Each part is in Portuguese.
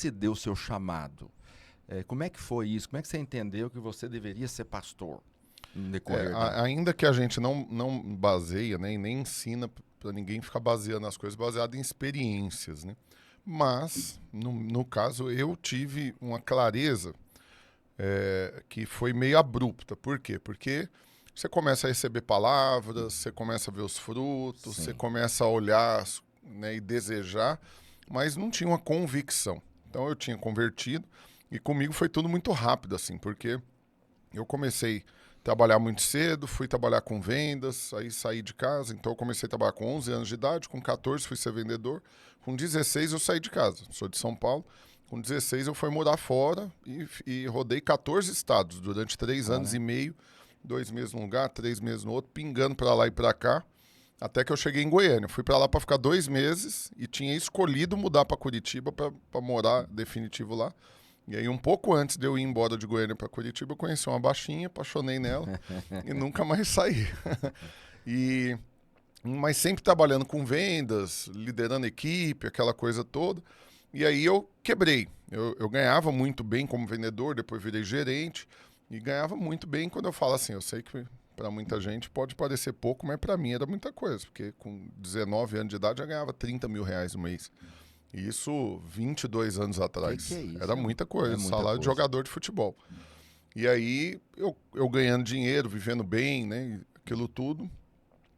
se deu o seu chamado? Como é que foi isso? Como é que você entendeu que você deveria ser pastor no decorrer Ainda que a gente não baseia, né, e nem ensina para ninguém ficar baseando as coisas baseado em experiências, né? Mas, no caso, eu tive uma clareza que foi meio abrupta. Por quê? Porque você começa a receber palavras, você começa a ver os frutos, Sim. você começa a olhar, né, e desejar, mas não tinha uma convicção. Então eu tinha convertido e comigo foi tudo muito rápido, assim, porque eu comecei a trabalhar muito cedo, fui trabalhar com vendas, aí saí de casa, então eu comecei a trabalhar com 11 anos de idade, com 14 fui ser vendedor, com 16 eu saí de casa, sou de São Paulo, com 16 eu fui morar fora e rodei 14 estados durante 3 anos e meio, 2 meses num lugar, 3 meses no outro, pingando pra lá e pra cá, até que eu cheguei em Goiânia. Fui pra lá pra ficar 2 meses e tinha escolhido mudar pra Curitiba pra morar definitivo lá. E aí, um pouco antes de eu ir embora de Goiânia pra Curitiba, eu conheci uma baixinha, apaixonei nela e nunca mais saí. Mas sempre trabalhando com vendas, liderando equipe, aquela coisa toda. E aí eu quebrei. Eu ganhava muito bem como vendedor, depois virei gerente. E ganhava muito bem quando eu falo assim, eu sei que para muita gente pode parecer pouco, mas para mim era muita coisa. Porque com 19 anos de idade eu ganhava 30 mil reais no mês. E isso 22 anos atrás. Que é isso? Era muita coisa, muita salário de coisa. jogador de futebol. E aí eu ganhando dinheiro, vivendo bem, né? Aquilo tudo.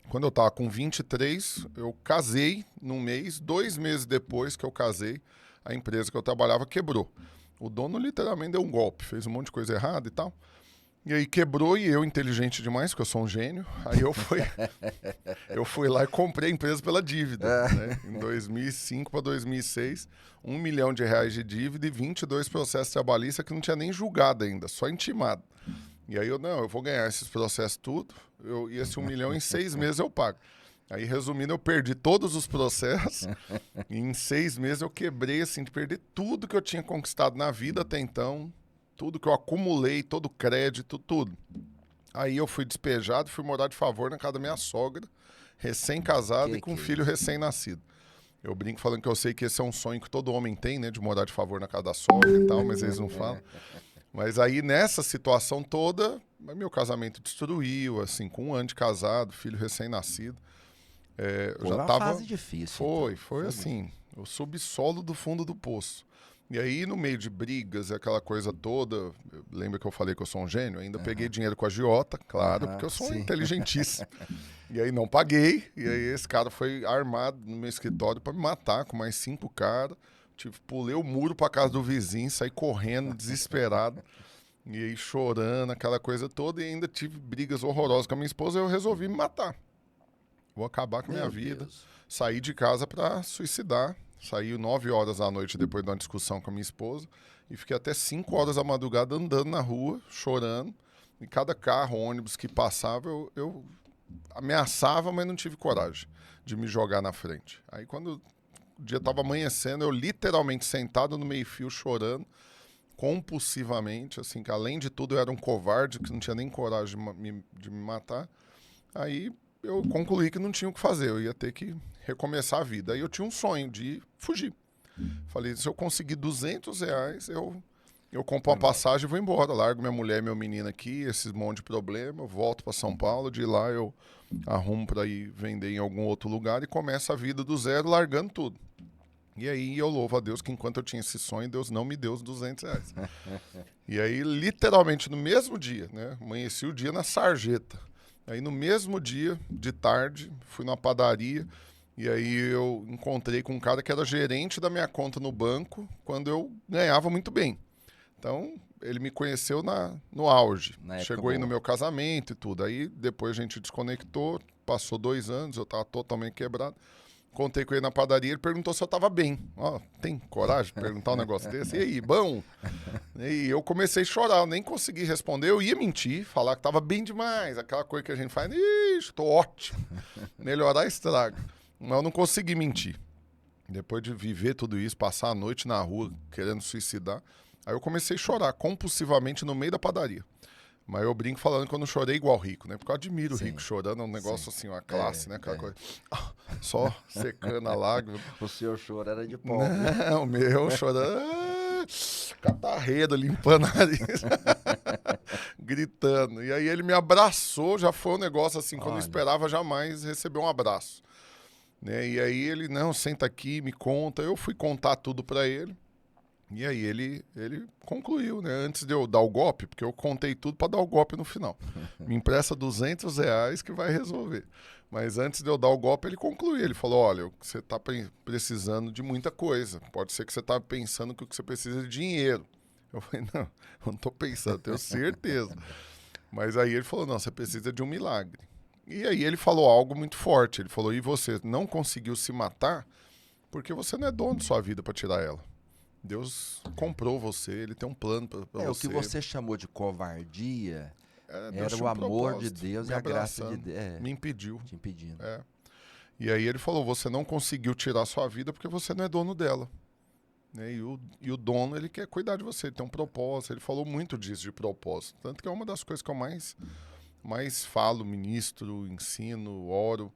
Quando eu tava com 23, eu casei num mês. 2 meses depois que eu casei, a empresa que eu trabalhava quebrou. O dono literalmente deu um golpe, fez um monte de coisa errada e tal. E aí quebrou e eu, inteligente demais, porque eu sou um gênio, aí eu fui lá e comprei a empresa pela dívida. Né? Em 2005 para 2006, R$ 1 milhão de dívida e 22 processos trabalhistas que não tinha nem julgado ainda, só intimado. E aí eu vou ganhar esses processos tudo, e esse 1 milhão em 6 meses eu pago. Aí, resumindo, eu perdi todos os processos e em 6 meses eu quebrei, assim, de perder tudo que eu tinha conquistado na vida até então, tudo que eu acumulei, todo o crédito, tudo. Aí eu fui despejado, fui morar de favor na casa da minha sogra, recém-casada e com um filho recém-nascido. Eu brinco falando que eu sei que esse é um sonho que todo homem tem, né, de morar de favor na casa da sogra e tal, mas eles não falam. Mas aí, nessa situação toda, meu casamento destruiu, assim, com 1 ano de casado, filho recém-nascido. Eu já uma tava... fase difícil. Foi assim, o subsolo do fundo do poço. E aí, no meio de brigas e aquela coisa toda, lembra que eu falei que eu sou um gênio? Ainda peguei dinheiro com a agiota, claro, porque eu sou inteligentíssimo. E aí não paguei, e aí esse cara foi armado no meu escritório para me matar com mais 5 caras. Pulei o muro pra casa do vizinho, saí correndo, desesperado. E aí chorando, aquela coisa toda. E ainda tive brigas horrorosas com a minha esposa. Eu resolvi me matar. Vou acabar com a minha vida. Saí de casa pra suicidar. Saí 9 horas da noite depois de uma discussão com a minha esposa. E fiquei até 5 horas da madrugada andando na rua, chorando. E cada carro, ônibus que passava, eu ameaçava, mas não tive coragem de me jogar na frente. Aí quando o dia estava amanhecendo, eu literalmente sentado no meio-fio chorando, compulsivamente, assim, que além de tudo eu era um covarde, que não tinha nem coragem de me matar. Aí eu concluí que não tinha o que fazer, eu ia ter que recomeçar a vida. Aí eu tinha um sonho de fugir. Falei, se eu conseguir R$ 200, eu compro uma passagem e vou embora. Largo minha mulher e meu menino aqui, esses monte de problema, eu volto para São Paulo, de lá eu arrumo para ir vender em algum outro lugar e começo a vida do zero, largando tudo. E aí eu louvo a Deus que enquanto eu tinha esse sonho, Deus não me deu os R$ 200. E aí, literalmente, no mesmo dia, né? Amanheci o dia na sarjeta. Aí, no mesmo dia, de tarde, fui numa padaria e aí eu encontrei com um cara que era gerente da minha conta no banco quando eu ganhava muito bem. Então, ele me conheceu no auge. Chegou aí no meu casamento e tudo. Aí, depois a gente desconectou, passou 2 anos, eu tava totalmente quebrado. Contei com ele na padaria, ele perguntou se eu tava bem. Tem coragem de perguntar um negócio desse? E aí, bom? E eu comecei a chorar, eu nem consegui responder. Eu ia mentir, falar que tava bem demais, aquela coisa que a gente faz. Ixi, tô ótimo. Melhorar estraga. Mas eu não consegui mentir. Depois de viver tudo isso, passar a noite na rua querendo suicidar, aí eu comecei a chorar compulsivamente no meio da padaria. Mas eu brinco falando que eu não chorei igual rico, né? Porque eu admiro o rico chorando, é um negócio assim, uma classe, né? Aquela coisa. Só secando a lágrima. O seu choro era de pobre. Não, o meu chorando. catarreira, limpando a nariz, gritando. E aí ele me abraçou, já foi um negócio assim, que eu não esperava jamais receber um abraço. Né? E aí ele, não, senta aqui, me conta. Eu fui contar tudo para ele. E aí ele concluiu, né? Antes de eu dar o golpe, porque eu contei tudo para dar o golpe no final. Me empresta R$ 200 que vai resolver. Mas antes de eu dar o golpe, ele concluiu. Ele falou, olha, você está precisando de muita coisa. Pode ser que você está pensando que o que você precisa é de dinheiro. Eu falei, não, eu não estou pensando, tenho certeza. Mas aí ele falou, não, você precisa de um milagre. E aí ele falou algo muito forte. Ele falou, e você não conseguiu se matar porque você não é dono de sua vida para tirar ela. Deus comprou você, ele tem um plano para você. O que você chamou de covardia era o amor de Deus e a graça de Deus. Me impediu. Te impedindo. E aí ele falou, você não conseguiu tirar sua vida porque você não é dono dela. Né? E o dono, ele quer cuidar de você, ele tem um propósito. Ele falou muito disso, de propósito. Tanto que é uma das coisas que eu mais falo, ministro, ensino, oro.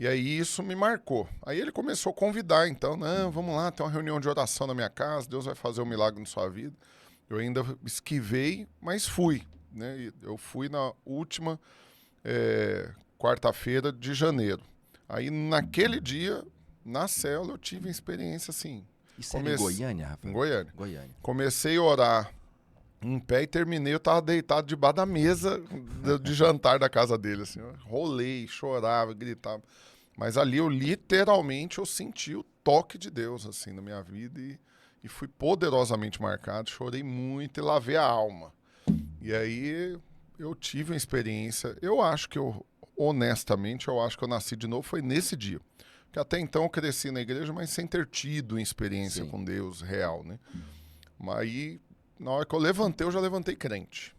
E aí isso me marcou. Aí ele começou a convidar, então, não, vamos lá, tem uma reunião de oração na minha casa, Deus vai fazer um milagre na sua vida. Eu ainda esquivei, mas fui. Né? Eu fui na última quarta-feira de janeiro. Aí naquele dia, na célula, eu tive uma experiência assim. Isso era em Goiânia, Rafael? Em Goiânia. Comecei a orar em pé e terminei, eu tava deitado debaixo da mesa de jantar da casa dele, assim, eu rolei, chorava, gritava. Mas ali eu literalmente senti o toque de Deus, assim, na minha vida e fui poderosamente marcado, chorei muito e lavei a alma. E aí eu tive uma experiência, honestamente, eu acho que eu nasci de novo, foi nesse dia. Porque até então eu cresci na igreja, mas sem ter tido uma experiência com Deus real, né? Mas aí, na hora que eu levantei, eu já levantei crente.